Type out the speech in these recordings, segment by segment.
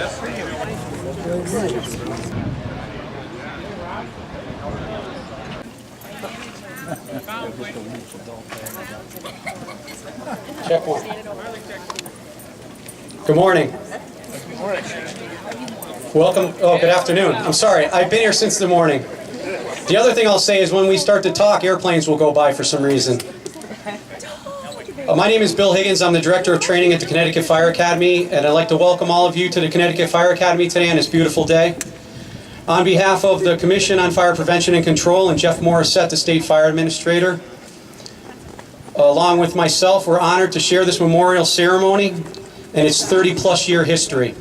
Check one. Good morning. Welcome. Oh, good afternoon. I'm sorry. I've been here since the morning. The other thing I'll say is when we start to talk, airplanes will go by for some reason. My name is Bill Higgins. I'm the Director of Training at the Connecticut Fire Academy, and I'd like to welcome all of you to the Connecticut Fire Academy today on this beautiful day. On behalf of the Commission on Fire Prevention and Control and Jeff Morissette, the State Fire Administrator, along with myself, we're honored to share this memorial ceremony and its 30-plus year history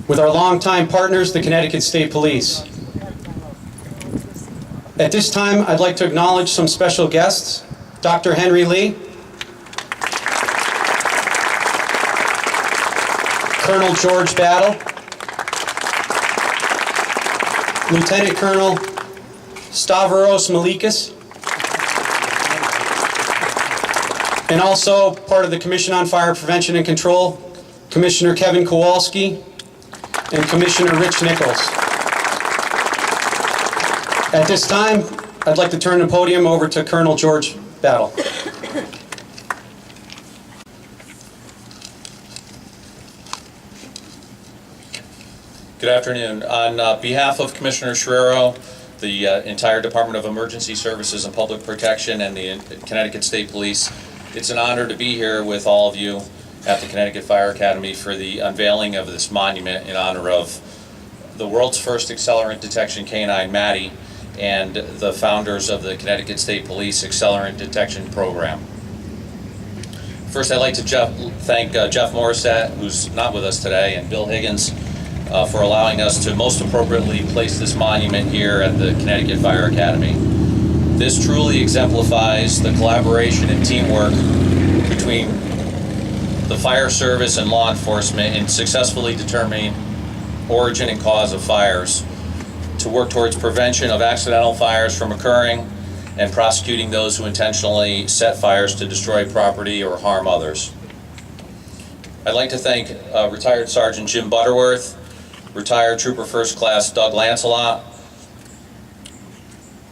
with our longtime partners, the Connecticut State Police. At this time, I'd like to acknowledge some special guests. Dr. Henry Lee, Colonel George Battle, Lieutenant Colonel Stavros Malikas, and also part of the Commission on Fire Prevention and Control, Commissioner Kevin Kowalski and Commissioner Rich Nichols. At this time, I'd like to turn the podium over to Colonel George Battle. Good afternoon. On behalf of Commissioner Schirero, the entire Department of Emergency Services and Public Protection, and the Connecticut State Police, it's an honor to be here with all of you at the Connecticut Fire Academy for the unveiling of this monument in honor of the world's first accelerant detection canine, Maddie, and the founders of the Connecticut State Police Accelerant Detection Program. First, I'd like to thank Jeff Morissette, who's not with us today, and Bill Higgins for allowing us to most appropriately place this monument here at the Connecticut Fire Academy. This truly exemplifies the collaboration and teamwork between the fire service and law enforcement in successfully determining origin and cause of fires, to work towards prevention of accidental fires from occurring and prosecuting those who intentionally set fires to destroy property or harm others. I'd like to thank retired Sergeant Jim Butterworth, retired Trooper First Class Doug Lancelot,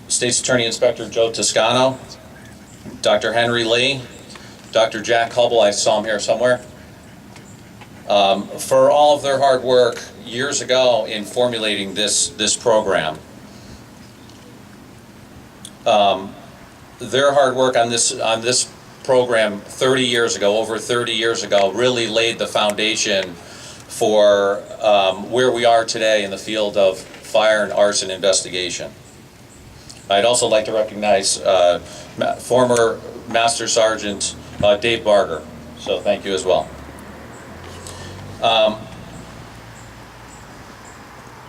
State's Attorney Inspector Joe Toscano, Dr. Henry Lee, Dr. Jack Hubble, I saw him here somewhere, for all of their hard work years ago in formulating this program. Their hard work on this program over 30 years ago, really laid the foundation for where we are today in the field of fire and arson investigation. I'd also like to recognize former Master Sergeant Dave Barger, so thank you as well.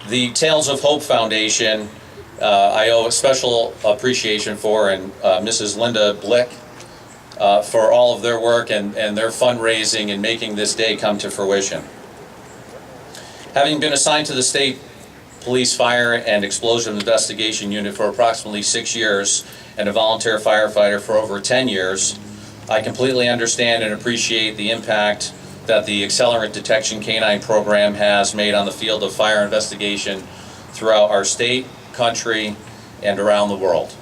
The Tales of Hope Foundation, I owe a special appreciation for, and Mrs. Linda Blick, for all of their work and their fundraising in making this day come to fruition. Having been assigned to the State Police Fire and Explosion Investigation Unit for approximately 6 years and a volunteer firefighter for over 10 years, I completely understand and appreciate the impact that the Accelerant Detection Canine Program has made on the field of fire investigation throughout our state, country, and around the world.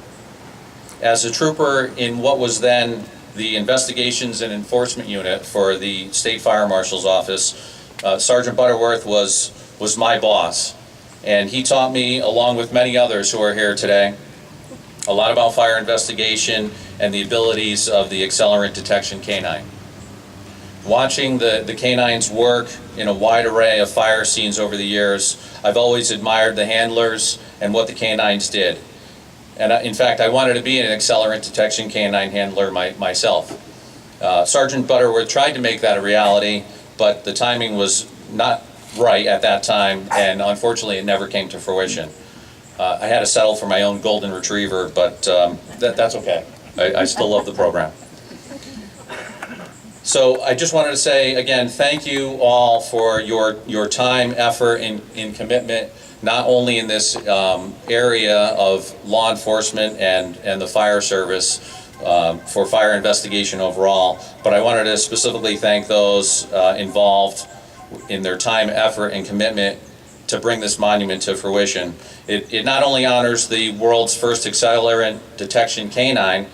As a trooper in what was then the Investigations and Enforcement Unit for the State Fire Marshal's Office, Sergeant Butterworth was my boss, and he taught me, along with many others who are here today, a lot about fire investigation and the abilities of the Accelerant Detection Canine. Watching the canines work in a wide array of fire scenes over the years, I've always admired the handlers and what the canines did. And in fact, I wanted to be an Accelerant Detection Canine handler myself. Sergeant Butterworth tried to make that a reality, but the timing was not right at that time, and unfortunately it never came to fruition. I had to settle for my own golden retriever, but that's okay. I still love the program. So I just wanted to say again, thank you all for your time, effort, and commitment, not only in this area of law enforcement and the fire service for fire investigation overall, but I wanted to specifically thank those involved in their time, effort, and commitment to bring this monument to fruition. It not only honors the world's first accelerant detection canine,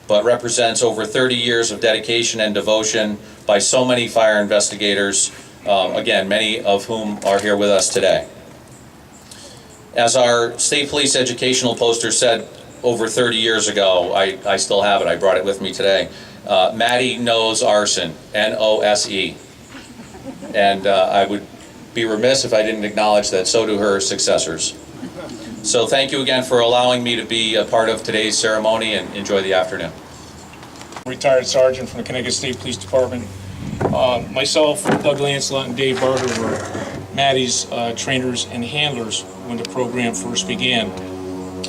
but represents over 30 years of dedication and devotion by so many fire investigators, again, many of whom are here with us today. As our state police educational poster said over 30 years ago, I still have it, I brought it with me today, Maddie knows arson, N-O-S-E. And I would be remiss if I didn't acknowledge that so do her successors. So thank you again for allowing me to be a part of today's ceremony, and enjoy the afternoon. Retired sergeant from the Connecticut State Police Department. Myself, Doug Lancelot, and Dave Barter were Maddie's trainers and handlers when the program first began.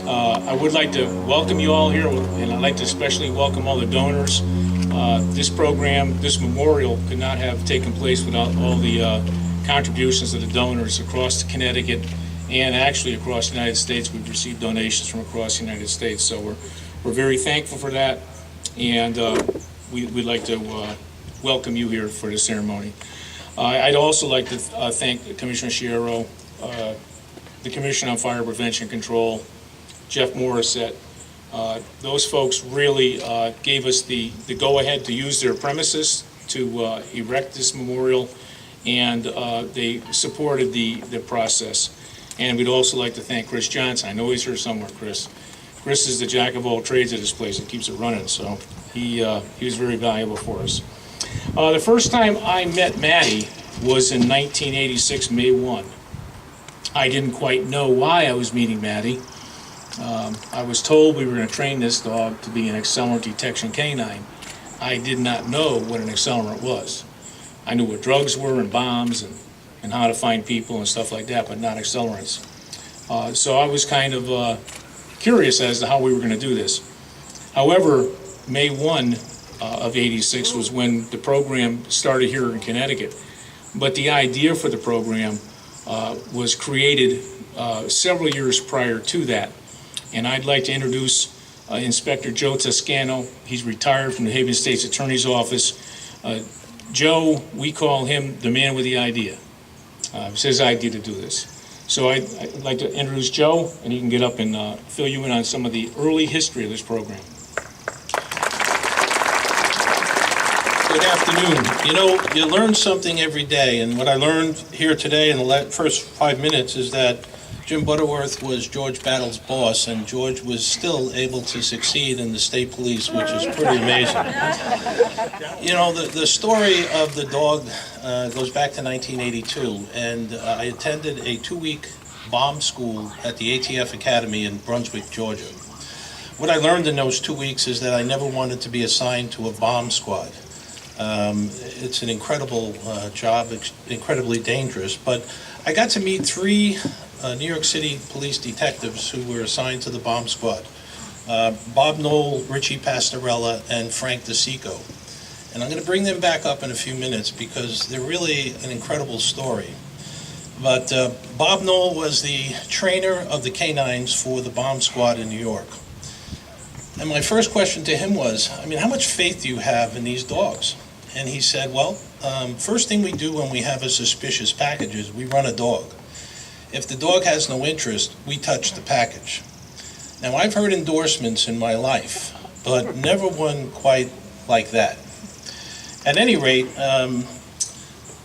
I would like to welcome you all here, and I'd like to especially welcome all the donors. This program, this memorial, could not have taken place without all the contributions of the donors across Connecticut and actually across the United States. We've received donations from across the United States, so we're very thankful for that, and we'd like to welcome you here for the ceremony. I'd also like to thank Commissioner Sciarro, the Commission on Fire Prevention and Control, Jeff Morissette. Those folks really gave us the go-ahead to use their premises to erect this memorial, and they supported the process. And we'd also like to thank Chris Johnson. I know he's here somewhere, Chris. Chris is the jack of all trades at this place and keeps it running, so he was very valuable for us. The first time I met Maddie was in 1986, May 1. I didn't quite know why I was meeting Maddie. I was told we were going to train this dog to be an accelerant detection canine. I did not know what an accelerant was. I knew what drugs were and bombs and how to find people and stuff like that, but not accelerants. So I was kind of curious as to how we were going to do this. However, May 1 of '86 was when the program started here in Connecticut. But the idea for the program was created several years prior to that. And I'd like to introduce Inspector Joe Toscano. He's retired from the Higgins State's Attorney's Office. Joe, we call him the man with the idea. It's his idea to do this. So I'd like to introduce Joe, and he can get up and fill you in on some of the early history of this program. Good afternoon. You know, you learn something every day, and what I learned here today in the first 5 minutes is that Jim Butterworth was George Battle's boss, and George was still able to succeed in the state police, which is pretty amazing. You know, the story of the dog goes back to 1982, and I attended a 2-week bomb school at the ATF Academy in Brunswick, Georgia. What I learned in those 2 weeks is that I never wanted to be assigned to a bomb squad. It's an incredible job, incredibly dangerous, but I got to meet 3 New York City police detectives who were assigned to the bomb squad. Bob Knoll, Richie Pastorella, and Frank DeSico. And I'm going to bring them back up in a few minutes because they're really an incredible story. But Bob Knoll was the trainer of the canines for the bomb squad in New York. And my first question to him was, how much faith do you have in these dogs? And he said, well, first thing we do when we have a suspicious package is we run a dog. If the dog has no interest, we touch the package. Now, I've heard endorsements in my life, but never one quite like that. At any rate,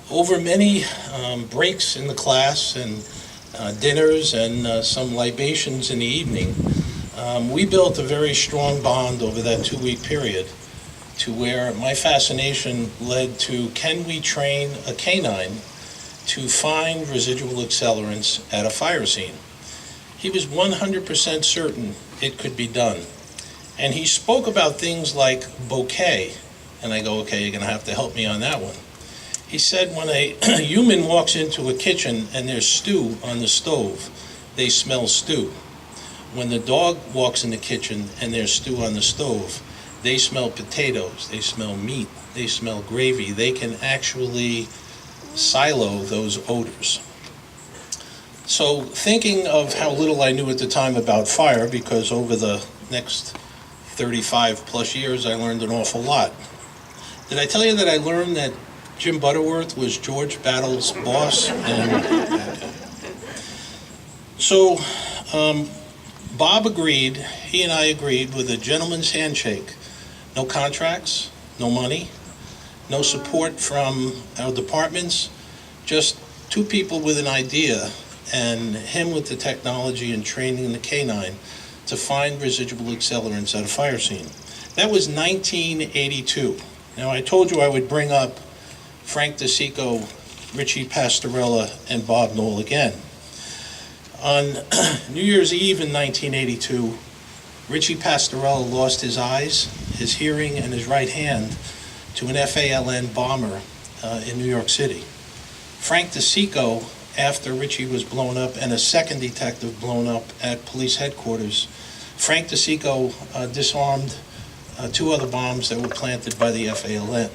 over many breaks in the class and dinners and some libations in the evening, we built a very strong bond over that 2-week period to where my fascination led to, can we train a canine to find residual accelerants at a fire scene? He was 100% certain it could be done. And he spoke about things like bouquet. And I go, okay, you're going to have to help me on that one. He said when a human walks into a kitchen and there's stew on the stove, they smell stew. When the dog walks in the kitchen and there's stew on the stove, they smell potatoes, they smell meat, they smell gravy. They can actually silo those odors. So thinking of how little I knew at the time about fire, because over the next 35 plus years I learned an awful lot. Did I tell you that I learned that Jim Butterworth was George Battle's boss. So Bob agreed, he and I agreed with a gentleman's handshake. No contracts, no money, no support from our departments, just two people with an idea and him with the technology and training in the canine to find residual accelerants at a fire scene. That was 1982. Now, I told you I would bring up Frank DeSico, Richie Pastorella, and Bob Knoll again. On New Year's Eve in 1982, Richie Pastorella lost his eyes, his hearing, and his right hand to an FALN bomber in New York City. Frank DeSico, after Richie was blown up and a second detective blown up at police headquarters, Frank DeSico disarmed two other bombs that were planted by the FALN.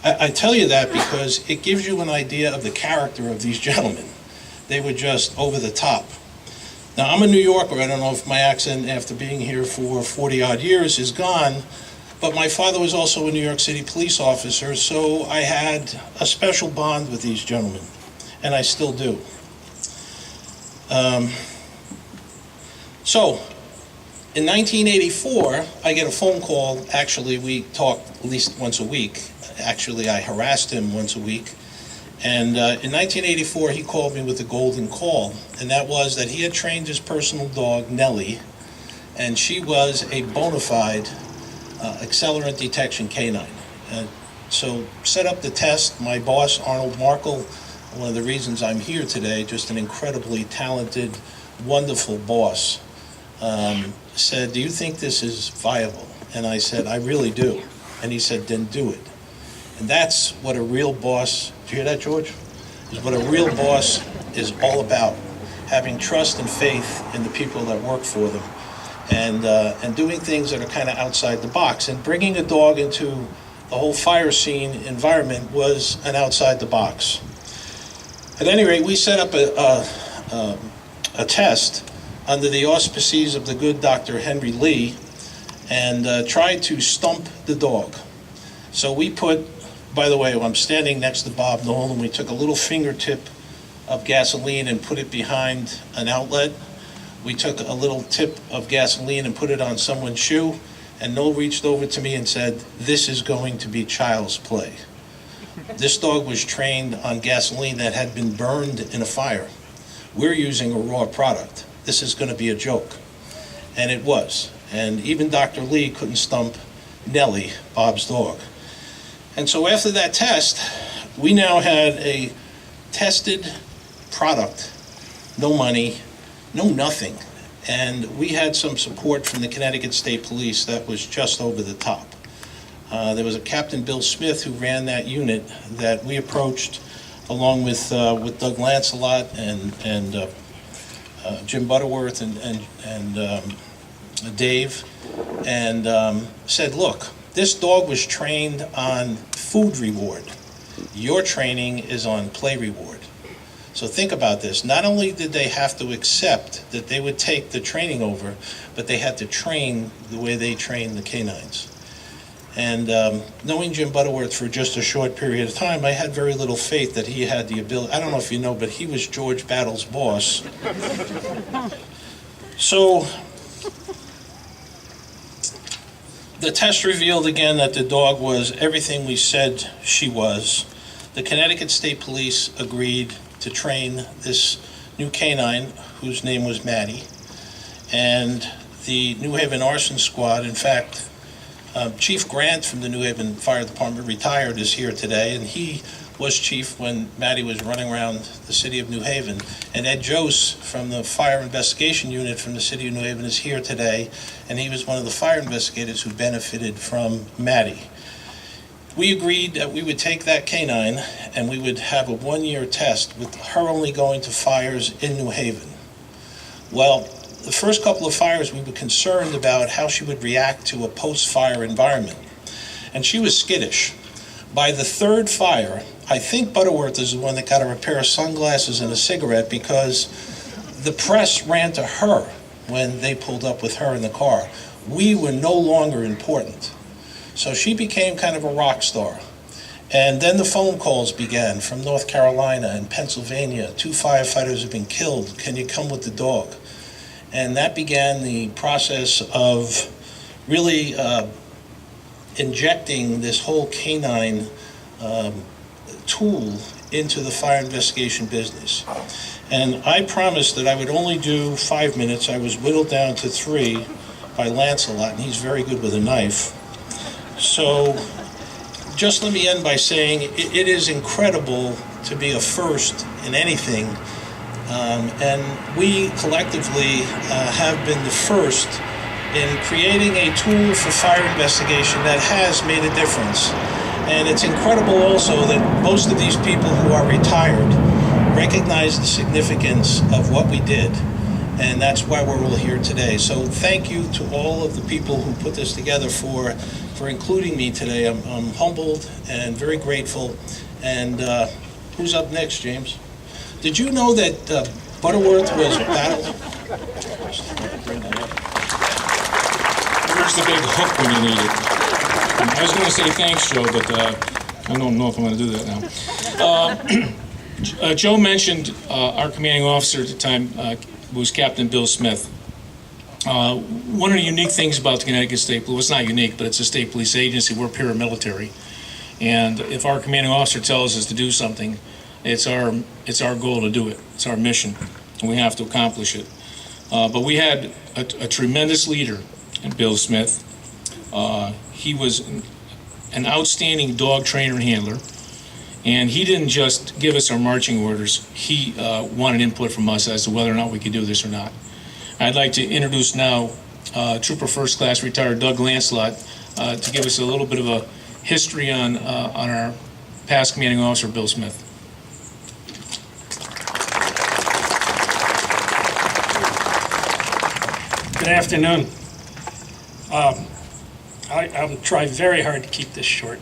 I tell you that because it gives you an idea of the character of these gentlemen. They were just over the top. Now, I'm a New Yorker. I don't know if my accent after being here for 40-odd years is gone, but my father was also a New York City police officer, so I had a special bond with these gentlemen, and I still do. So, in 1984, I get a phone call. Actually, we talk at least once a week. Actually, I harassed him once a week. And in 1984, he called me with a golden call, and that was that he had trained his personal dog, Nellie, and she was a bona fide accelerant detection canine. So set up the test. My boss, Arnold Markle, one of the reasons I'm here today, just an incredibly talented, wonderful boss, said, "Do you think this is viable?" And I said, "I really do." And he said, "Then do it." And that's what a real boss, do you hear that, George? Is what a real boss is all about. Having trust and faith in the people that work for them, and doing things that are kind of outside the box. And bringing a dog into the whole fire scene environment was an outside the box. At any rate, we set up a test under the auspices of the good Dr. Henry Lee, and tried to stump the dog. So we put, by the way, I'm standing next to Bob Knoll, and we took a little fingertip of gasoline and put it behind an outlet. We took a little tip of gasoline and put it on someone's shoe, and Knoll reached over to me and said, "This is going to be child's play." This dog was trained on gasoline that had been burned in a fire. We're using a raw product. This is going to be a joke. And it was. And even Dr. Lee couldn't stump Nellie, Bob's dog. And so after that test, we now had a tested product, no money, no nothing. And we had some support from the Connecticut State Police that was just over the top. There was a Captain Bill Smith who ran that unit that we approached along with Doug Lancelot and Jim Butterworth and Dave, and said, "Look, this dog was trained on food reward. Your training is on play reward." So think about this. Not only did they have to accept that they would take the training over, but they had to train the way they train the canines. And knowing Jim Butterworth for just a short period of time, I had very little faith that he had the ability. I don't know if you know, but he was George Battle's boss. So the test revealed again that the dog was everything we said she was. The Connecticut State Police agreed to train this new canine, whose name was Maddie. And the New Haven Arson Squad, in fact, Chief Grant from the New Haven Fire Department retired, is here today, and he was chief when Maddie was running around the city of New Haven. And Ed Jose from the Fire Investigation Unit from the city of New Haven is here today, and he was one of the fire investigators who benefited from Maddie. We agreed that we would take that canine and we would have a one-year test with her only going to fires in New Haven. Well, the first couple of fires we were concerned about how she would react to a post-fire environment, and she was skittish. By the third fire, I think Butterworth is the one that got her a pair of sunglasses and a cigarette, because the press ran to her when they pulled up with her in the car. We were no longer important. So she became kind of a rock star. And then the phone calls began from North Carolina and Pennsylvania. 2 firefighters have been killed. Can you come with the dog? And that began the process of really injecting this whole canine tool into the fire investigation business. And I promised that I would only do 5 minutes. I was whittled down to 3 by Lancelot, and he's very good with a knife. So just let me end by saying it is incredible to be a first in anything. And we collectively have been the first in creating a tool for fire investigation that has made a difference. And it's incredible also that most of these people who are retired recognize the significance of what we did. And that's why we're all here today. So thank you to all of the people who put this together for including me today. I'm humbled and very grateful. And who's up next, James? Did you know that Butterworth was battled? Where's the big hook when you need it? I was going to say thanks, Joe, but I don't know if I'm going to do that now. Joe mentioned our commanding officer at the time was Captain Bill Smith. One of the unique things about the Connecticut State Police, well, it's not unique, but it's a state police agency. We're paramilitary. And if our commanding officer tells us to do something, it's our goal to do it. It's our mission, and we have to accomplish it. But we had a tremendous leader in Bill Smith. He was an outstanding dog trainer and handler, and he didn't just give us our marching orders. He wanted input from us as to whether or not we could do this or not. I'd like to introduce now Trooper First Class retired Doug Lancelot to give us a little bit of a history on our past commanding officer, Bill Smith. Good afternoon. I'll try very hard to keep this short.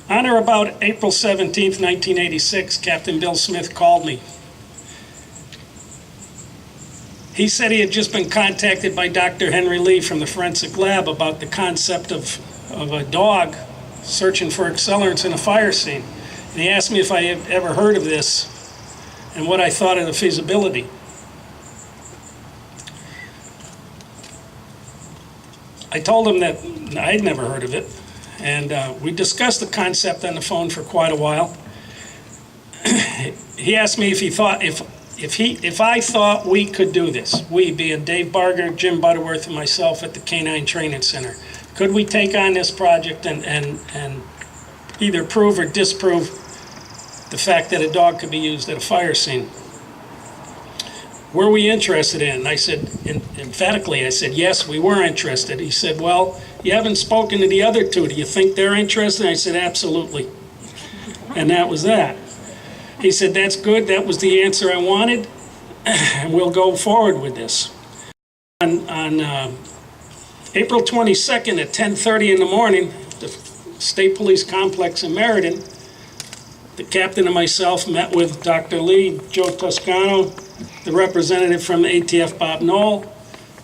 On or about April 17th, 1986, Captain Bill Smith called me. He said he had just been contacted by Dr. Henry Lee from the forensic lab about the concept of a dog searching for accelerants in a fire scene. And he asked me if I had ever heard of this and what I thought of the feasibility. I told him that I'd never heard of it, and we discussed the concept on the phone for quite a while. He asked me if he thought if I thought we could do this, we being Dave Barger, Jim Butterworth, and myself at the Canine Training Center, could we take on this project and either prove or disprove the fact that a dog could be used at a fire scene? Were we interested in? And I said, emphatically, I said, yes, we were interested. He said, well, you haven't spoken to the other two. Do you think they're interested? I said, absolutely. And that was that. He said, that's good. That was the answer I wanted. And we'll go forward with this. On April 22nd at 10:30 in the morning, the State Police Complex in Meriden, the captain and myself met with Dr. Lee, Joe Toscano, the representative from the ATF, Bob Knoll,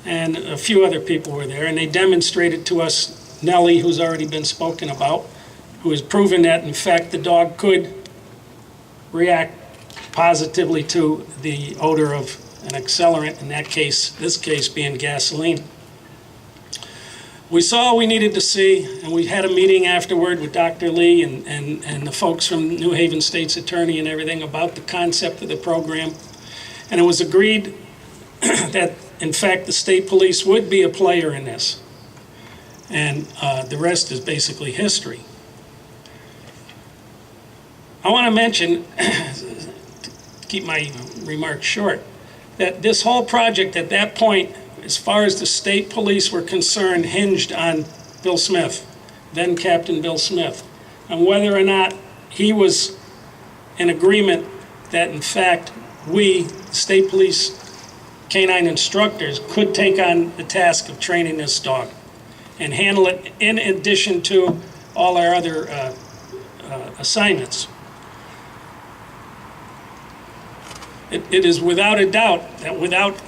and a few other people were there, and they demonstrated to us Nellie, who's already been spoken about, who has proven that, in fact, the dog could react positively to the odor of an accelerant, in that case, this case being gasoline. We saw what we needed to see, and we had a meeting afterward with Dr. Lee and the folks from New Haven State's Attorney and everything about the concept of the program. And it was agreed that, in fact, the state police would be a player in this. And the rest is basically history. I want to mention, to keep my remarks short, that this whole project at that point, as far as the state police were concerned, hinged on Bill Smith, then Captain Bill Smith, and whether or not he was in agreement that, in fact, we, state police canine instructors, could take on the task of training this dog and handle it in addition to all our other assignments. It is without a doubt that without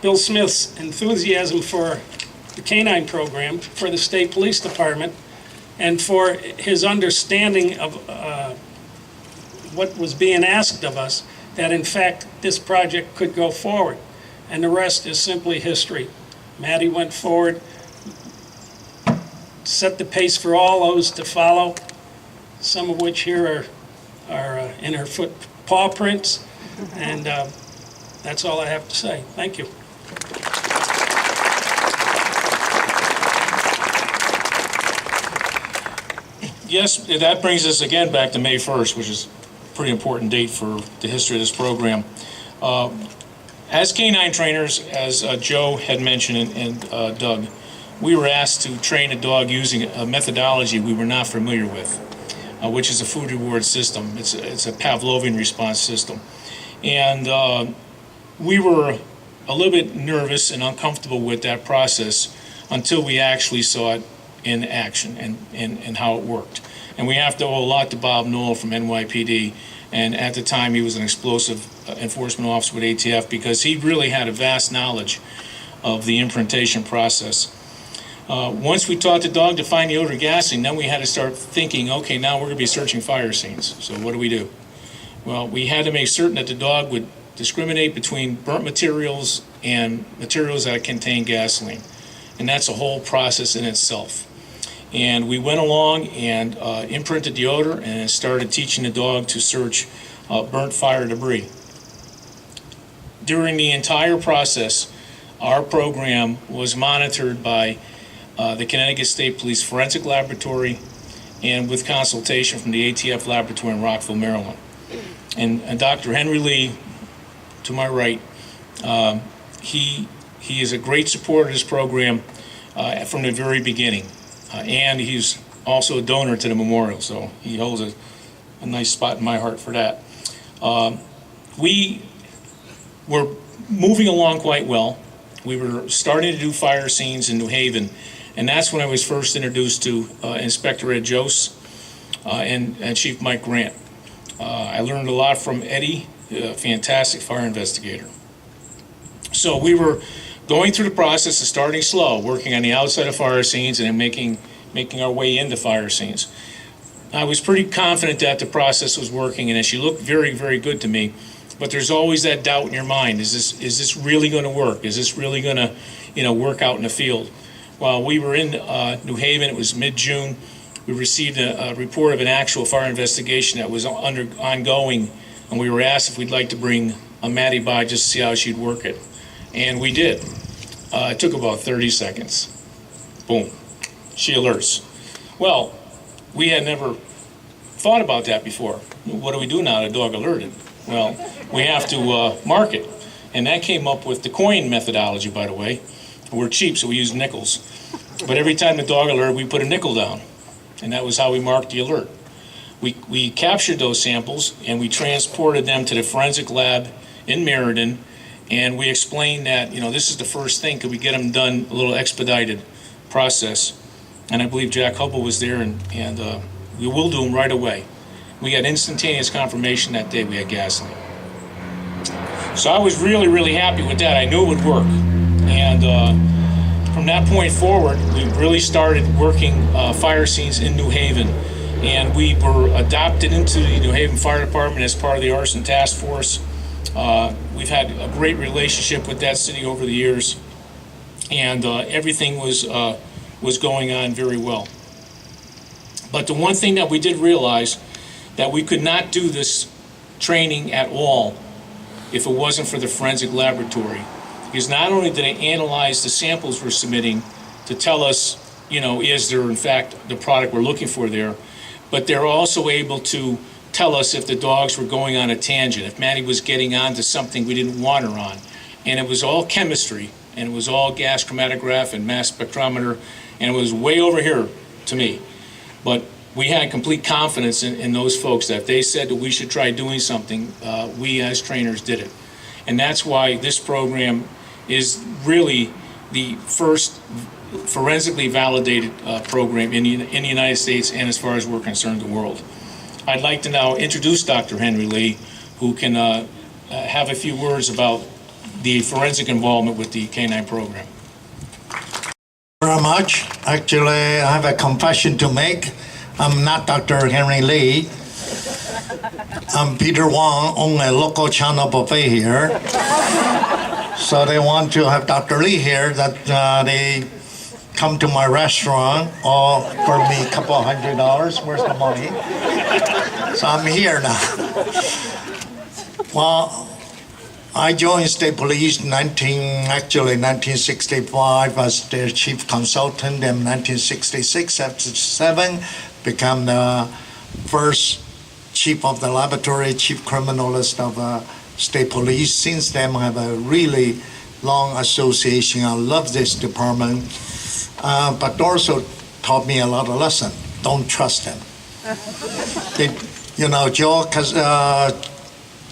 Bill Smith's enthusiasm for the canine program, for the state police department, and for his understanding of what was being asked of us, that in fact this project could go forward. And the rest is simply history. Maddie went forward, set the pace for all those to follow, some of which here are in her paw prints, and that's all I have to say. Thank you. Yes, that brings us again back to May 1st, which is a pretty important date for the history of this program. As canine trainers, as Joe had mentioned and Doug, we were asked to train a dog using a methodology we were not familiar with, which is a food reward system. It's a Pavlovian response system. And we were a little bit nervous and uncomfortable with that process until we actually saw it in action and how it worked. And we have to owe a lot to Bob Knoll from NYPD, and at the time he was an explosive enforcement officer with ATF, because he really had a vast knowledge of the imprintation process. Once we taught the dog to find the odor of gasoline, then we had to start thinking, okay, now we're going to be searching fire scenes. So what do? Well, we had to make certain that the dog would discriminate between burnt materials and materials that contain gasoline. And that's a whole process in itself. And we went along and imprinted the odor and started teaching the dog to search burnt fire debris. During the entire process, our program was monitored by the Connecticut State Police Forensic Laboratory and with consultation from the ATF laboratory in Rockville, Maryland. And Dr. Henry Lee, to my right, he is a great supporter of this program from the very beginning. And he's also a donor to the memorial, so he holds a nice spot in my heart for that. We were moving along quite well. We were starting to do fire scenes in New Haven, and that's when I was first introduced to Inspector Ed Jose and Chief Mike Grant. I learned a lot from Eddie, a fantastic fire investigator. So we were going through the process of starting slow, working on the outside of fire scenes and then making our way into fire scenes. I was pretty confident that the process was working, and she looked very, very good to me. But there's always that doubt in your mind: is this really going to work? Is this really going to, work out in the field? While we were in New Haven, it was mid-June. We received a report of an actual fire investigation that was ongoing, and we were asked if we'd like to bring a Maddie by just to see how she'd work it. And we did. It took about 30 seconds. Boom. She alerts. Well, we had never thought about that before. What do we do now? The dog alerted. Well, we have to mark it. And that came up with the coin methodology, by the way. We're cheap, so we use nickels. But every time the dog alerted, we put a nickel down. And that was how we marked the alert. We captured those samples, and we transported them to the forensic lab in Meriden. And we explained that, this is the first thing. Could we get them done a little expedited process? And I believe Jack Hubble was there, and we will do them right away. We got instantaneous confirmation that day we had gasoline. So I was really, really happy with that. I knew it would work. And from that point forward, we really started working fire scenes in New Haven. And we were adopted into the New Haven Fire Department as part of the Arson Task Force. We've had a great relationship with that city over the years. And everything was going on very well. But the one thing that we did realize, that we could not do this training at all if it wasn't for the forensic laboratory. Because not only did they analyze the samples we're submitting to tell us, is there in fact the product we're looking for there, but they're also able to tell us if the dogs were going on a tangent, if Maddie was getting onto something we didn't want her on. And it was all chemistry, and it was all gas chromatograph and mass spectrometer, and it was way over here to me. But we had complete confidence in those folks that if they said that we should try doing something, we as trainers did it. And that's why this program is really the first forensically validated program in the United States, and as far as we're concerned, the world. I'd like to now introduce Dr. Henry Lee, who can have a few words about the forensic involvement with the K-9 program. Your very much. Actually, I have a confession to make. I'm not Dr. Henry Lee. I'm Peter Wong, own a local China buffet here. So they want to have Dr. Lee here, that they come to my restaurant, offer me a couple $100. Where's the money? So I'm here now. Well, I joined state police 1965 as their chief consultant. Then 1966, after 7, become the first chief of the laboratory, chief criminalist of state police. Since then, I have a really long association. I love this department, but also taught me a lot of lessons. Don't trust them.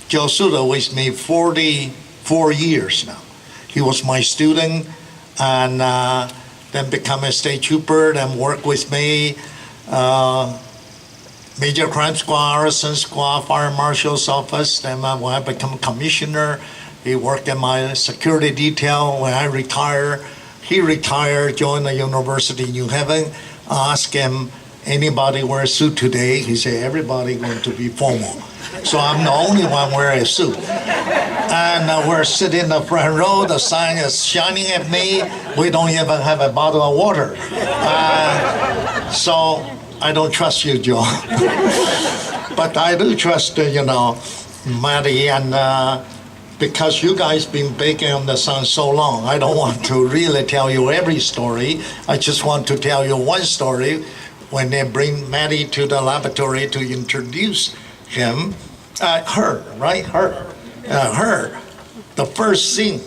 Joe Suda with me 44 years now. He was my student, and then become a state trooper, then work with me, Major Crime Squad, Arson Squad, Fire Marshal's office. Then when I become commissioner, he worked in my security detail. When I retire, he retired, joined the University of New Haven. I asked him, anybody wear a suit today? He said, everybody going to be formal. So I'm the only one wearing a suit. And we're sitting in the front row, the sun is shining at me. We don't even have a bottle of water. So I don't trust you, Joe. But I do trust, Maddie, and because you guys been baking on the sun so long, I don't want to really tell you every story. I just want to tell you one story. When they bring Maddie to the laboratory to introduce her. The first thing,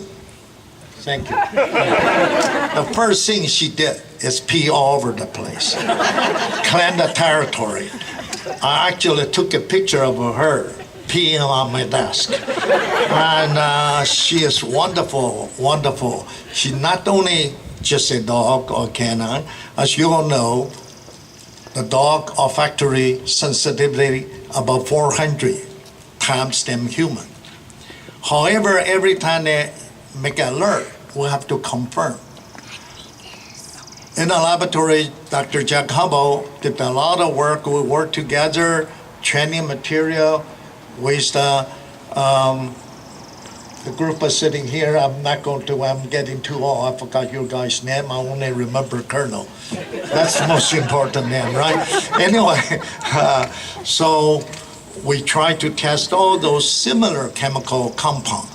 thank you. The first thing she did is pee all over the place, clean the territory. I actually took a picture of her peeing on my desk. And she is wonderful, wonderful. She's not only just a dog or canine, as you all know, the dog olfactory sensitivity about 400 times than human. However, every time they make an alert, we have to confirm. In the laboratory, Dr. Jack Hubble did a lot of work. We worked together, training material with the group is sitting here. I'm getting too old. I forgot your guy's name. I only remember Colonel. That's the most important name, right? Anyway, so we try to test all those similar chemical compounds.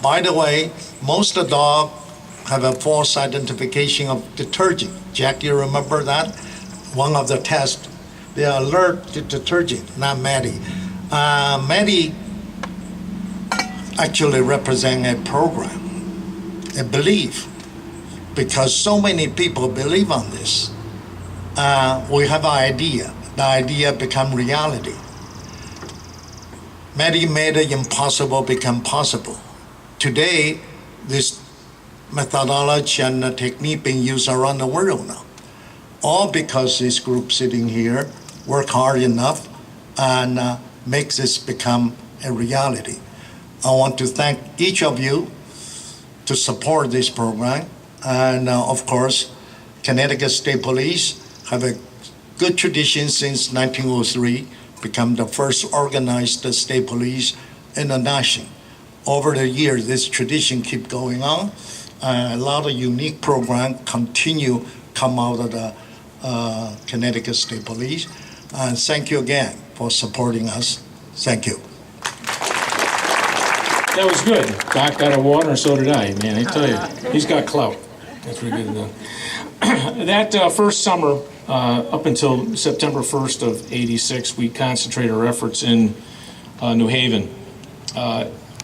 By the way, most of the dogs have a false identification of detergent. Jack, you remember that? One of the tests, they are alert to detergent, not Maddie. Maddie actually represent a program, a belief, because so many people believe on this. We have an idea. The idea become reality. Maddie made the impossible become possible. Today, this methodology and the technique being used around the world now. All because this group sitting here work hard enough and make this become a reality. I want to thank each of you to support this program. And of course, Connecticut State Police have a good tradition since 1903, become the first organized state police in the nation. Over the years, this tradition keep going on. A lot of unique programs continue come out of the Connecticut State Police. And thank you again for supporting us. Thank you. That was good. Doc got a water, and so did I, man. I tell you, he's got clout. That's really good. That first summer, up until September 1st of '86, we concentrated our efforts in New Haven.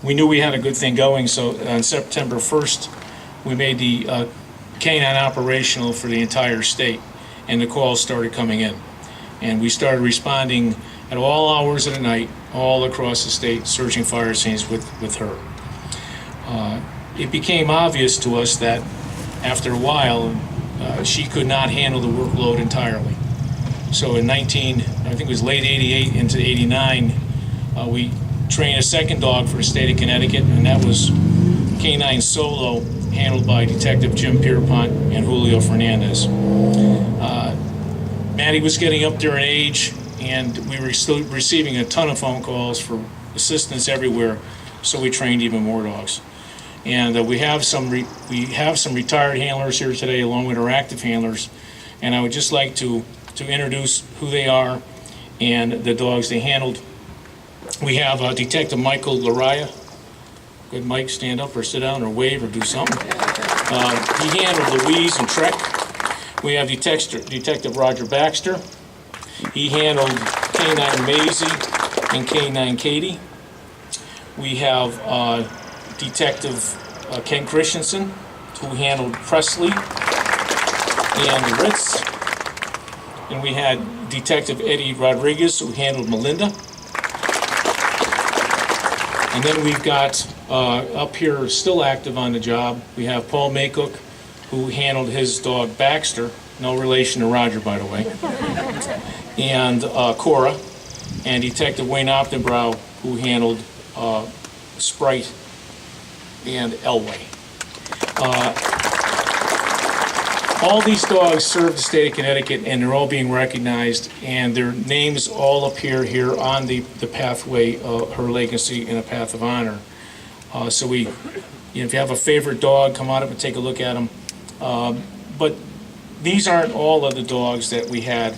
We knew we had a good thing going, so on September 1st, we made the K-9 operational for the entire state, and the calls started coming in. And we started responding at all hours of the night, all across the state, searching fire scenes with her. It became obvious to us that after a while, she could not handle the workload entirely. So in I think it was late '88 into '89, we trained a second dog for the state of Connecticut, and that was Canine Solo, handled by Detective Jim Pierpont and Julio Fernandez. Maddie was getting up there in age, and we were still receiving a ton of phone calls for assistance everywhere, so we trained even more dogs. And we have some retired handlers here today, along with our active handlers, and I would just like to introduce who they are and the dogs they handled. We have Detective Michael Laraya. Good, Mike, stand up or sit down or wave or do something. He handled Louise and Trek. We have Detective Roger Baxter. He handled K9 Maisie and K9 Katie. We have Detective Ken Christensen, who handled Presley and Ritz. And we had Detective Eddie Rodriguez, who handled Melinda. And then we've got up here, still active on the job, we have Paul Maycook, who handled his dog Baxter, no relation to Roger, by the way, and Cora, and Detective Wayne Optenbrow, who handled Sprite and Elway. All these dogs serve the state of Connecticut, and they're all being recognized, and their names all appear here on the pathway of her legacy and a path of honor. So if you have a favorite dog, come on up and take a look at them. But these aren't all of the dogs that we had.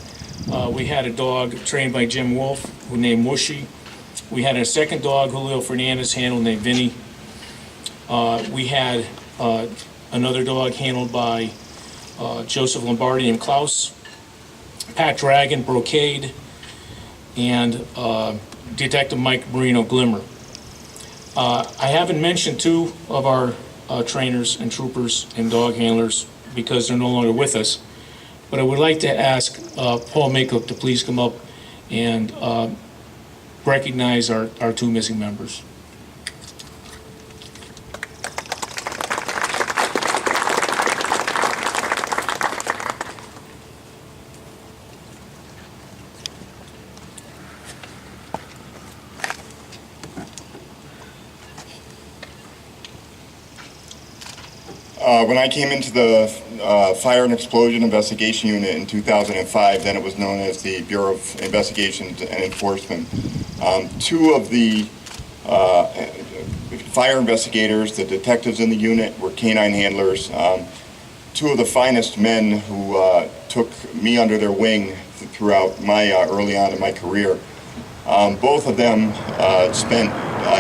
We had a dog trained by Jim Wolf, who named Mushy. We had a second dog, Julio Fernandez, handled, named Vinny. We had another dog handled by Joseph Lombardi and Klaus, Pat Dragon, Brocade, and Detective Mike Marino, Glimmer. I haven't mentioned two of our trainers and troopers and dog handlers because they're no longer with us, but I would like to ask Paul Maycook to please come up and recognize our two missing members. When I came into the Fire and Explosion Investigation Unit in 2005, then it was known as the Bureau of Investigation and Enforcement, two of the fire investigators, the detectives in the unit, were canine handlers. Two of the finest men who took me under their wing throughout my early on in my career. Both of them spent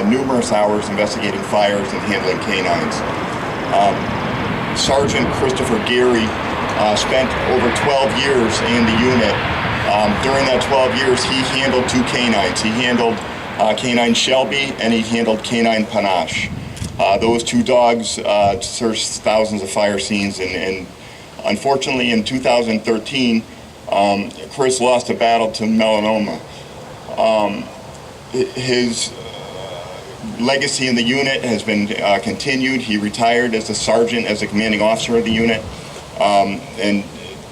numerous hours investigating fires and handling canines. Sergeant Christopher Geary spent over 12 years in the unit. During that 12 years, he handled two canines. He handled canine Shelby and he handled canine Panache. Those two dogs searched thousands of fire scenes, and unfortunately in 2013, Chris lost a battle to melanoma. His legacy in the unit has been continued. He retired as a sergeant, as a commanding officer of the unit, and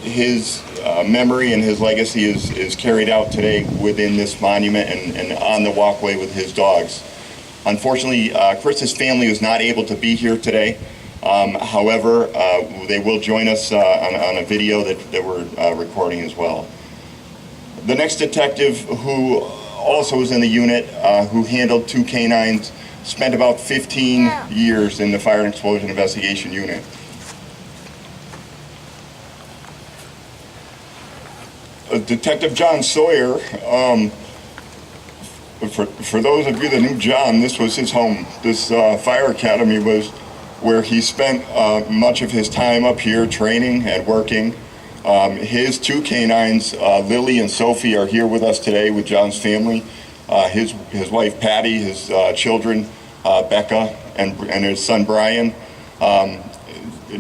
his memory and his legacy is carried out today within this monument and on the walkway with his dogs. Unfortunately, Chris's family is not able to be here today. However, they will join us on a video that we're recording as well. The next detective, who also was in the unit, who handled two canines, spent about 15 years in the Fire and Explosion Investigation Unit. Detective John Sawyer, for those of you that knew John, this was his home. This fire academy was where he spent much of his time up here training and working. His two canines, Lily and Sophie, are here with us today with John's family. His wife Patty, his children Becca, and his son Brian.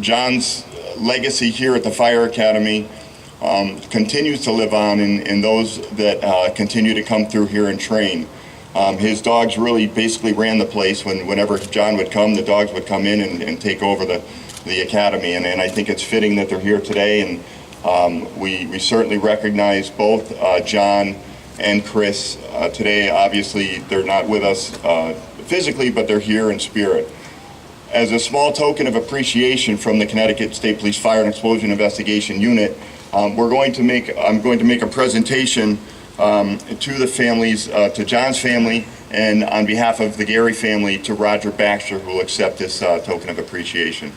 John's legacy here at the Fire Academy continues to live on in those that continue to come through here and train. His dogs really basically ran the place. Whenever John would come, the dogs would come in and take over the academy, and I think it's fitting that they're here today, and we certainly recognize both John and Chris today. Obviously, they're not with us physically, but they're here in spirit. As a small token of appreciation from the Connecticut State Police Fire and Explosion Investigation Unit, I'm going to make a presentation to the families, to John's family, and on behalf of the Gary family, to Roger Baxter, who will accept this token of appreciation.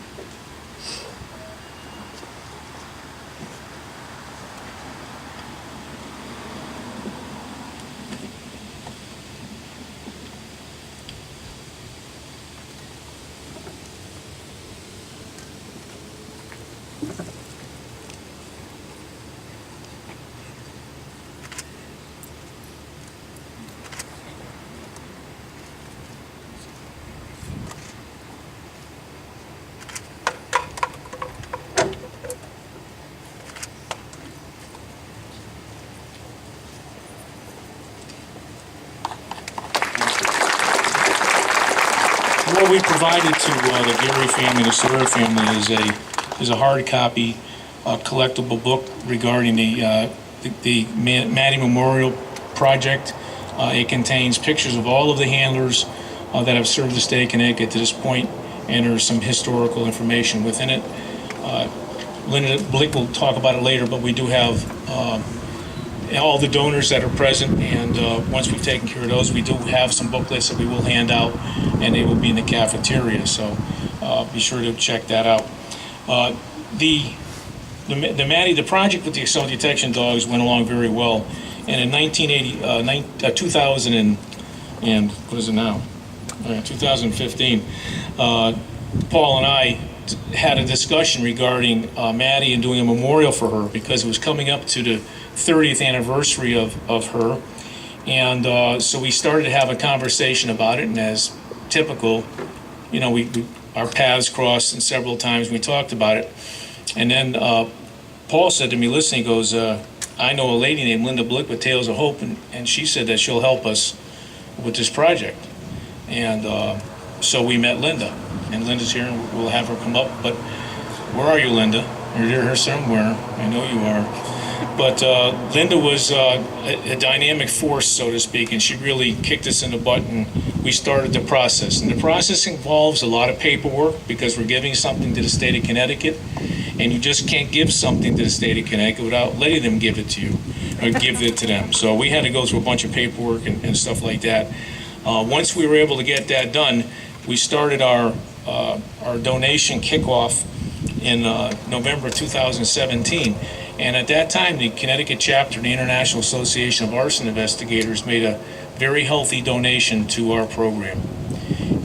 What we provided to the Gary family, the Sawyer family, is a hard copy collectible book regarding the Maddie Memorial Project. It contains pictures of all of the handlers that have served the state of Connecticut to this point, and there's some historical information within it. Linda Blick will talk about it later, but we do have all the donors that are present, and once we've taken care of those, we do have some booklets that we will hand out, and they will be in the cafeteria, so be sure to check that out. The project with the assault detection dogs went along very well, and in 2015, Paul and I had a discussion regarding Maddie and doing a memorial for her, because it was coming up to the 30th anniversary of her, and so we started to have a conversation about it, and as typical, you know, our paths crossed, and several times we talked about it, and then Paul said to me, listen, he goes, I know a lady named Linda Blick with Tales of Hope, and she said that she'll help us with this project, and so we met Linda, and Linda's here, and we'll have her come up, but where are you, Linda? You're here somewhere, I know you are. But Linda was a dynamic force, so to speak, and she really kicked us in the butt, and we started the process. And the process involves a lot of paperwork, because we're giving something to the state of Connecticut, and you just can't give something to the state of Connecticut without letting them give it to you, or give it to them. So we had to go through a bunch of paperwork and stuff like that. Once we were able to get that done, we started our donation kickoff in November 2017. And at that time, the Connecticut chapter of the International Association of Arson Investigators made a very healthy donation to our program.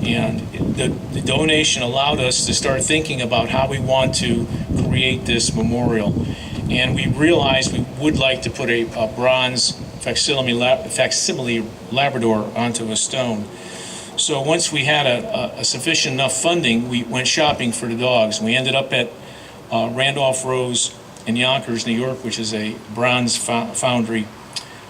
And the donation allowed us to start thinking about how we want to create this memorial. And we realized we would like to put a bronze facsimile Labrador onto a stone. So once we had a sufficient enough funding, we went shopping for the dogs. And we ended up at Randolph Rose in Yonkers, New York, which is a bronze foundry,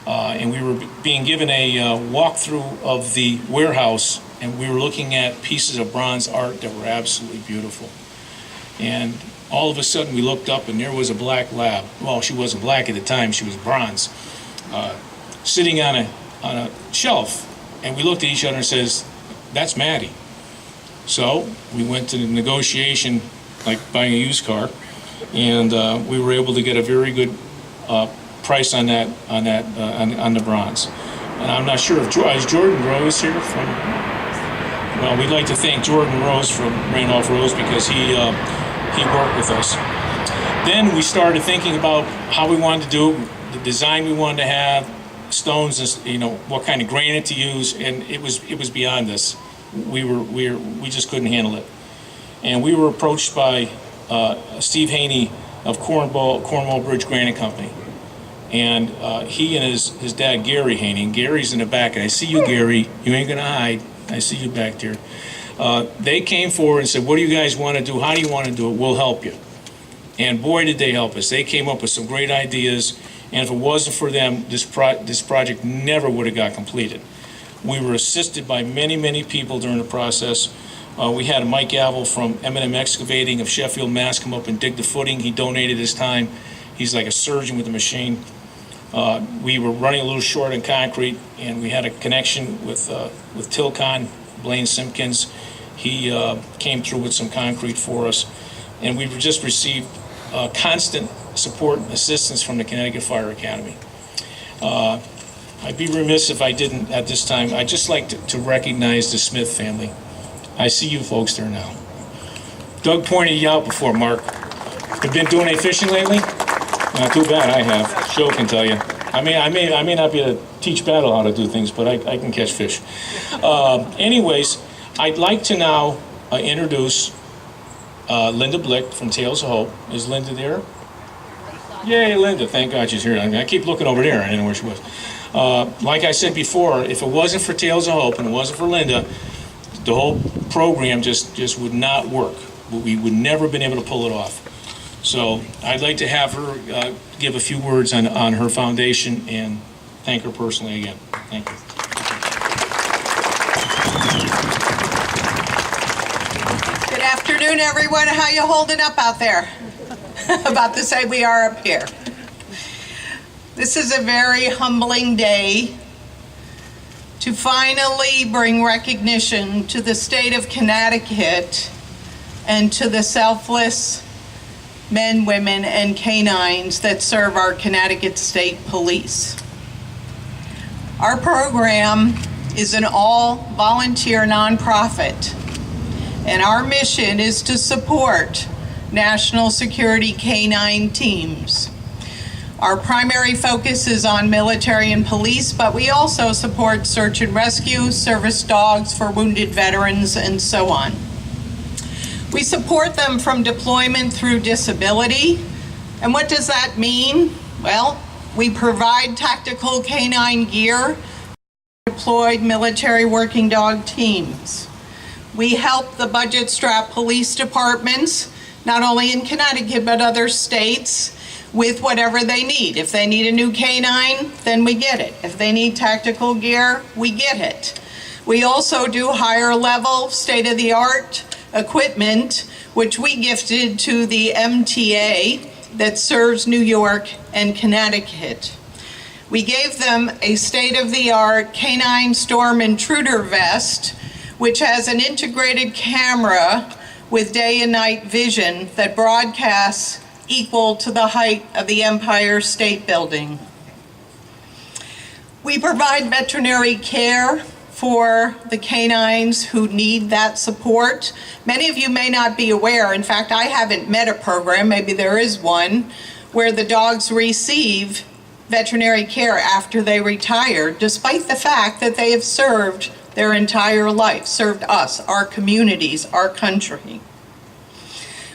and we were being given a walkthrough of the warehouse, and we were looking at pieces of bronze art that were absolutely beautiful. And all of a sudden we looked up, and there was a black lab. Well, she wasn't black at the time, she was bronze, sitting on a shelf, and we looked at each other and says, that's Maddie. So we went to the negotiation, like buying a used car, and we were able to get a very good price on the bronze. And I'm not sure if is Jordan Rose here from. Well, we'd like to thank Jordan Rose from Randolph Rose, because he worked with us. Then we started thinking about how we wanted to do it, the design we wanted to have, stones, and what kind of granite to use, and it was beyond us. We just couldn't handle it, and we were approached by Steve Haney of Cornwall Bridge Granite Company, and he and his dad Gary Haney. And Gary's in the back, and I see you, Gary. You ain't gonna hide. I see you back there. They came forward and said, "What do you guys want to do? How do you want to do it? We'll help you." And boy, did they help us! They came up with some great ideas, and if it wasn't for them, this project never would have got completed. We were assisted by many people during the process. We had Mike Avil from M&M Excavating of Sheffield, Mass. Come up and dig the footing. He donated his time. He's like a surgeon with a machine. We were running a little short on concrete, and we had a connection with Tilcon, Blaine Simpkins, He came through with some concrete for us, and we've just received constant support and assistance from the Connecticut Fire Academy. I'd be remiss if I didn't at this time. I'd just like to recognize the Smith family. I see you folks there now. Doug pointed you out before, Mark. Have been doing any fishing lately? Not too bad, I have. Joe can tell you. I may not be able to teach Battle how to do things, but I can catch fish. Anyways, I'd like to now introduce Linda Blick from Tales of Hope. Is Linda there? Yay, Linda. Thank God she's here. I keep looking over there. I didn't know where she was. Like I said before, if it wasn't for Tales of Hope and it wasn't for Linda, the whole program just would not work. We would never have been able to pull it off. So I'd like to have her give a few words on her foundation and thank her personally again. Thank you. Good afternoon, everyone. How you holding up out there? About to say we are up here. This is a very humbling day to finally bring recognition to the state of Connecticut and to the selfless men, women, and canines that serve our Connecticut State Police. Our program is an all-volunteer nonprofit, and our mission is to support national security canine teams. Our primary focus is on military and police, but we also support search and rescue, service dogs for wounded veterans, and so on. We support them from deployment through disability. And what does that mean? Well, we provide tactical canine gear to deployed military working dog teams. We help the budget-strapped police departments, not only in Connecticut but other states, with whatever they need. If they need a new canine, then we get it. If they need tactical gear, we get it. We also do higher level, state-of-the-art equipment, which we gifted to the MTA that serves New York and Connecticut. We gave them a state-of-the-art canine storm intruder vest, which has an integrated camera with day and night vision that broadcasts equal to the height of the Empire State Building. We provide veterinary care for the canines who need that support. Many of you may not be aware, in fact, I haven't met a program, maybe there is one, where the dogs receive veterinary care after they retire, despite the fact that they have served their entire life, served us, our communities, our country.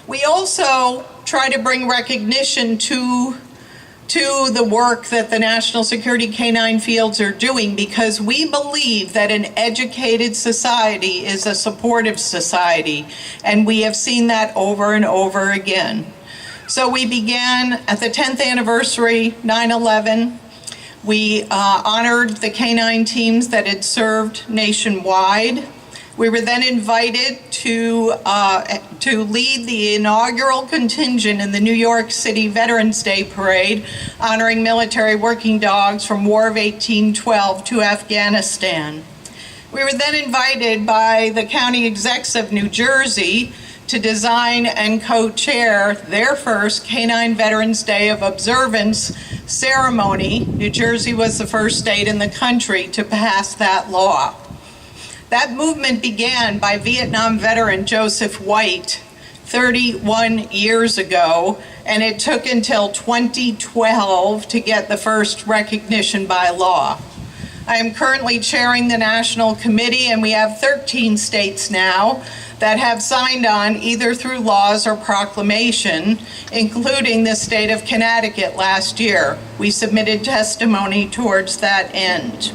We also try to bring recognition to the work that the National Security Canine Fields are doing, because we believe that an educated society is a supportive society, and we have seen that over and over again. So we began at the 10th anniversary, 9/11. We honored the canine teams that had served nationwide. We were then invited to lead the inaugural contingent in the New York City Veterans Day Parade, honoring military working dogs from War of 1812 to Afghanistan. We were then invited by the county execs of New Jersey to design and co-chair their first Canine Veterans Day of Observance ceremony. New Jersey was the first state in the country to pass that law. That movement began by Vietnam veteran Joseph White 31 years ago, and it took until 2012 to get the first recognition by law. I am currently chairing the national committee, and we have 13 states now that have signed on either through laws or proclamation, including the state of Connecticut last year. We submitted testimony towards that end.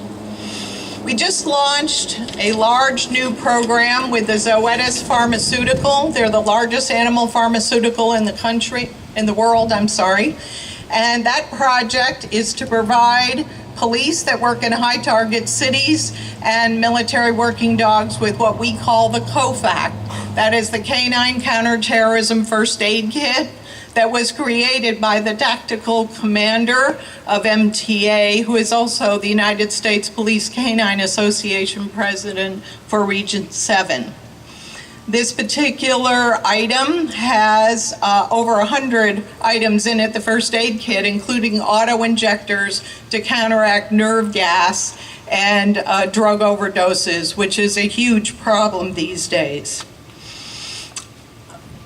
We just launched a large new program with the Zoetis Pharmaceutical. They're the largest animal pharmaceutical in the world, And that project is to provide police that work in high target cities and military working dogs with what we call the COFAC. That is the Canine Counterterrorism First Aid Kit that was created by the tactical commander of MTA, who is also the United States Police Canine Association president for Region 7. This particular item has over 100 items in it, the first aid kit, including auto injectors to counteract nerve gas and drug overdoses, which is a huge problem these days.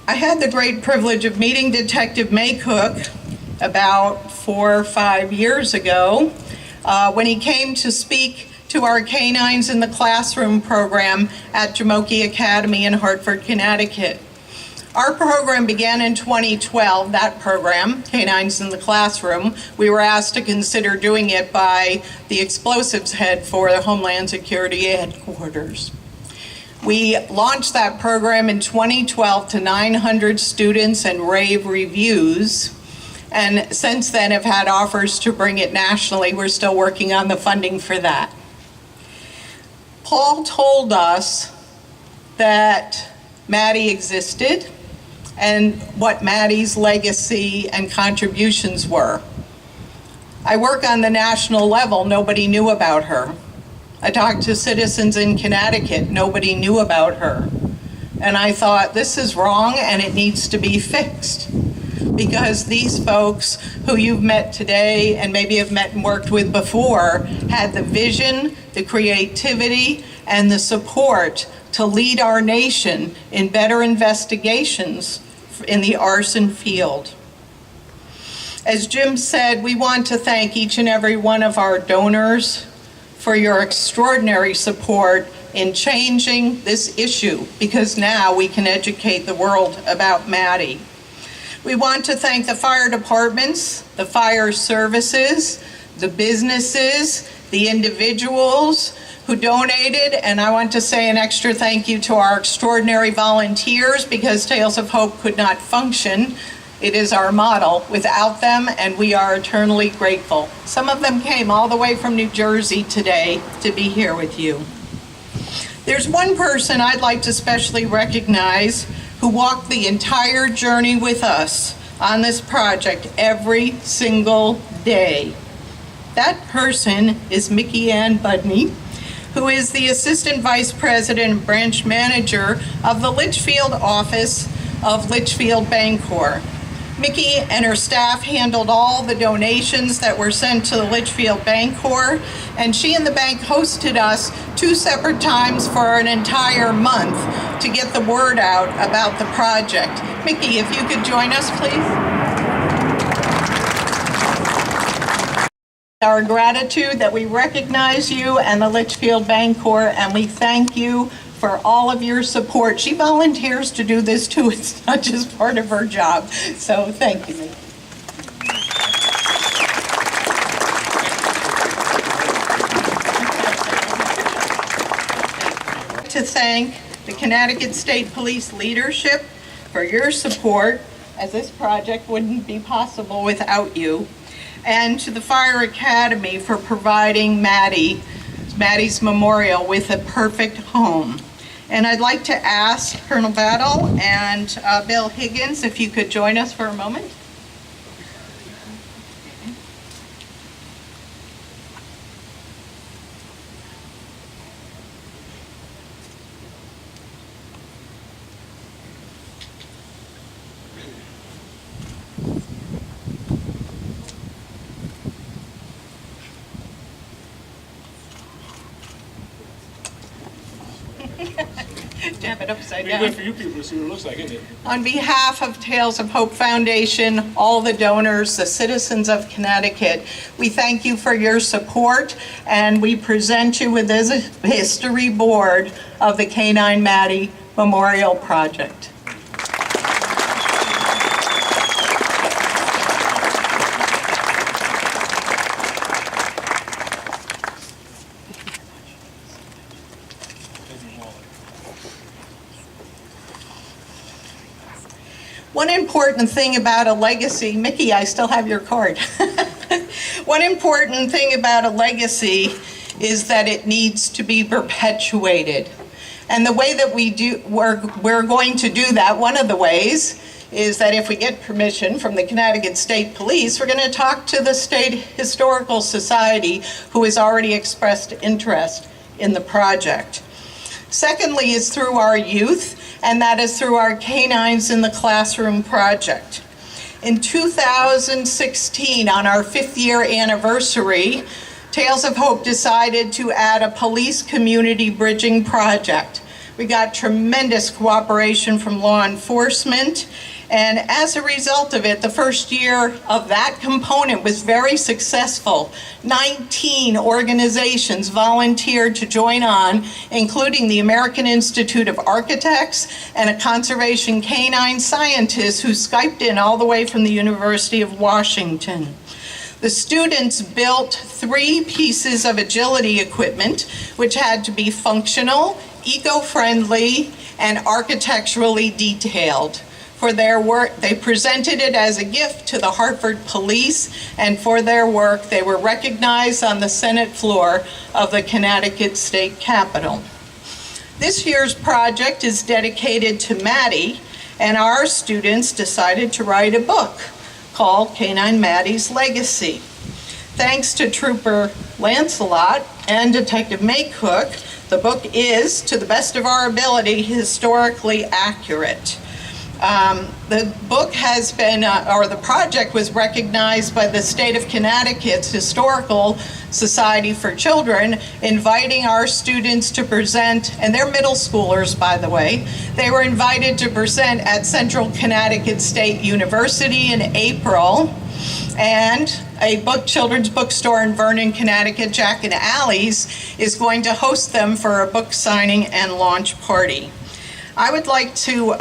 I had the great privilege of meeting Detective Maycook about 4 or 5 years ago when he came to speak to our Canines in the Classroom program at Jamoke Academy in Hartford, Connecticut. Our program began in 2012, that program, Canines in the Classroom. We were asked to consider doing it by the explosives head for the Homeland Security headquarters. We launched that program in 2012 to 900 students and rave reviews. And since then have had offers to bring it nationally. We're still working on the funding for that. Paul told us that Maddie existed and what Maddie's legacy and contributions were. I work on the national level, nobody knew about her. I talked to citizens in Connecticut, nobody knew about her. And I thought, this is wrong and it needs to be fixed. Because these folks who you've met today and maybe have met and worked with before had the vision, the creativity, and the support to lead our nation in better investigations in the arson field. As Jim said, we want to thank each and every one of our donors for your extraordinary support in changing this issue, because now we can educate the world about Maddie. We want to thank the fire departments, the fire services, the businesses, the individuals who donated, and I want to say an extra thank you to our extraordinary volunteers, because Tales of Hope could not function. It is our model without them, and we are eternally grateful. Some of them came all the way from New Jersey today to be here with you. There's one person I'd like to specially recognize who walked the entire journey with us on this project every single day. That person is Mickey Ann Budney, who is the Assistant Vice President and Branch Manager of the Litchfield office of Litchfield Bancorp. Mickey and her staff handled all the donations that were sent to the Litchfield Bancorp, and she and the bank hosted us 2 separate times for an entire month to get the word out about the project. Mickey, if you could join us, please. Our gratitude that we recognize you and the Litchfield Bancorp, and we thank you for all of your support. She volunteers to do this too. It's not just part of her job. So thank you, Mickey. To thank the Connecticut State Police leadership for your support, as this project wouldn't be possible without you, and to the Fire Academy for providing Maddie's memorial with a perfect home. And I'd like to ask Colonel Battle and Bill Higgins if you could join us for a moment. Jab it upside down. Good for you people to see what it looks like, isn't it? On behalf of Tales of Hope Foundation, all the donors, the citizens of Connecticut, we thank you for your support, and we present you with this history board of the Canine Maddie Memorial Project. One important thing about a legacy, Mickey, I still have your card. One important thing about a legacy is that it needs to be perpetuated. And the way that we're going to do that, one of the ways, is that if we get permission from the Connecticut State Police, we're going to talk to the State Historical Society, who has already expressed interest in the project. Secondly is through our youth, and that is through our Canines in the Classroom project. In 2016, on our 5th year anniversary, Tales of Hope decided to add a police community bridging project. We got tremendous cooperation from law enforcement, and as a result of it, the first year of that component was very successful. 19 organizations volunteered to join on, including the American Institute of Architects and a conservation canine scientist who Skyped in all the way from the University of Washington. The students built 3 pieces of agility equipment, which had to be functional, eco-friendly, and architecturally detailed. For their work, they presented it as a gift to the Hartford Police, and for their work, they were recognized on the Senate floor of the Connecticut State Capitol. This year's project is dedicated to Maddie, and our students decided to write a book called Canine Maddie's Legacy. Thanks to Trooper Lancelot and Detective Maycook, the book is, to the best of our ability, historically accurate. The book has been, or the project was recognized by the state of Connecticut's Historical Society for Children, inviting our students to present, and they're middle schoolers, by the way. They were invited to present at Central Connecticut State University in April, and a children's bookstore in Vernon, Connecticut, Jack and Alley's, is going to host them for a book signing and launch party. I would like to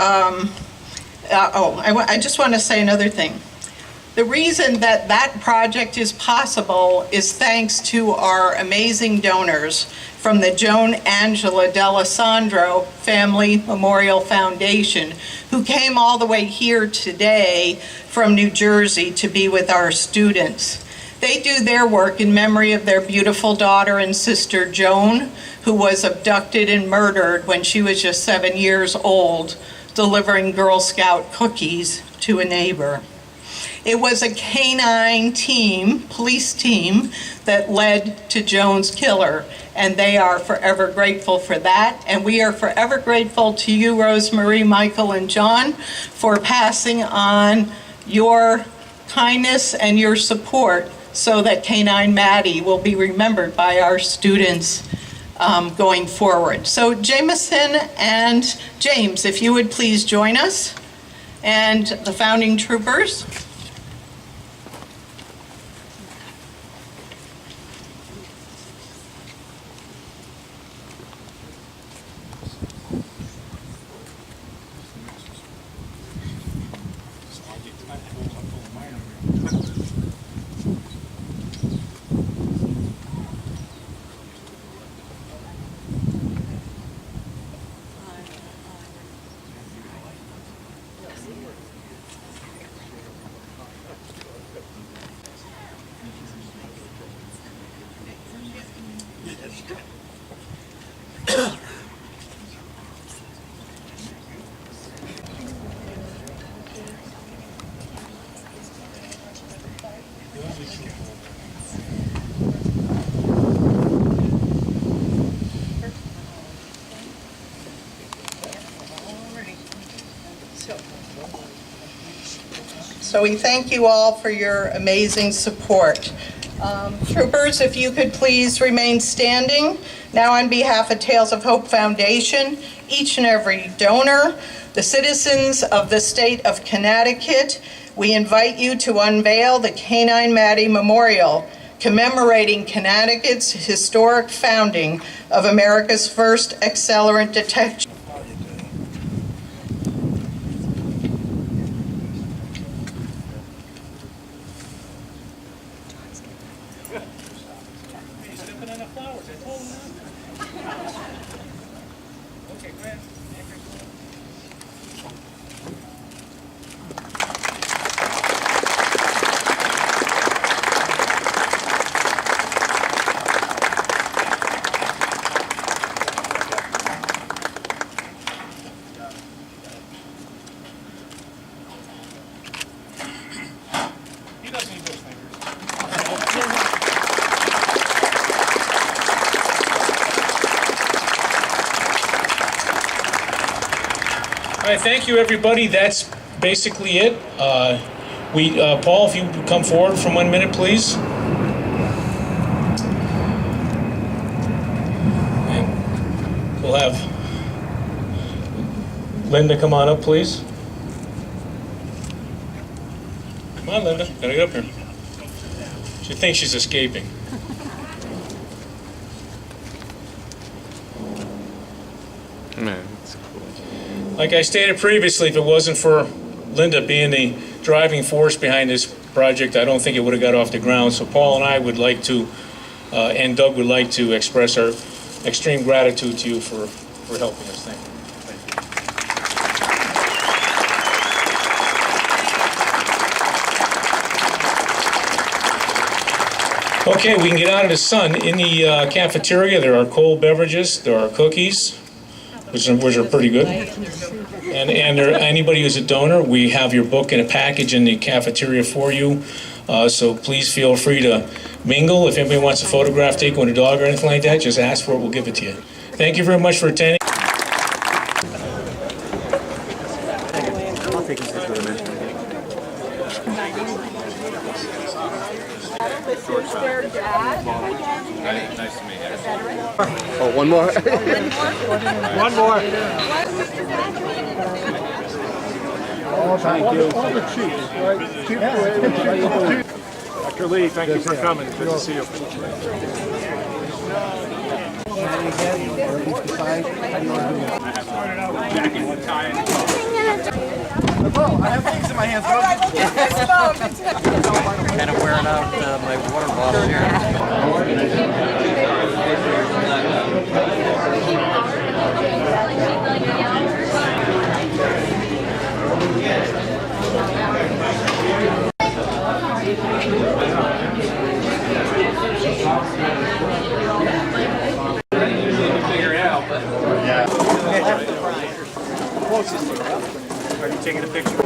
I just want to say another thing. The reason that that project is possible is thanks to our amazing donors from the Joan Angela D'Alessandro Family Memorial Foundation, who came all the way here today from New Jersey to be with our students. They do their work in memory of their beautiful daughter and sister Joan, who was abducted and murdered when she was just 7 years old, delivering Girl Scout cookies to a neighbor. It was a canine team, police team, that led to Joan's killer, and they are forever grateful for that. And we are forever grateful to you, Rosemarie, Michael, and John, for passing on your kindness and your support so that Canine Maddie will be remembered by our students going forward. So Jameson and James, if you would please join us, and the founding troopers. So we thank you all for your amazing support. Troopers, if you could please remain standing. Now on behalf of Tales of Hope Foundation, each and every donor, the citizens of the state of Connecticut, we invite you to unveil the Canine Maddie Memorial, commemorating Connecticut's historic founding of America's first accelerant detection. right, thank you, everybody. That's basically it. Paul, if you would come forward for 1 minute, please. And we'll have Linda come on up, please. Come on, Linda. Gotta get up here. She thinks she's escaping. Man, that's cool. Like I stated previously, if it wasn't for Linda being the driving force behind this project, I don't think it would have got off the ground. So Paul and I would like to, and Doug would like to express our extreme gratitude to you for helping us. Thank you. Okay, we can get out of the sun. In the cafeteria, there are cold beverages, there are cookies, which are pretty good. And anybody who's a donor, we have your book in a package in the cafeteria for you. So please feel free to mingle. If anybody wants a photograph taken with a dog or anything like that, just ask for it, we'll give it to you. Thank you very much for attending. Oh, one more? One more. Oh, thank you. All the chiefs, right? Dr. Lee, thank you for coming. Good to see you. I have things in my hands. Kind of wearing out my water bottle here. Figure it out, but yeah. Are you taking a picture?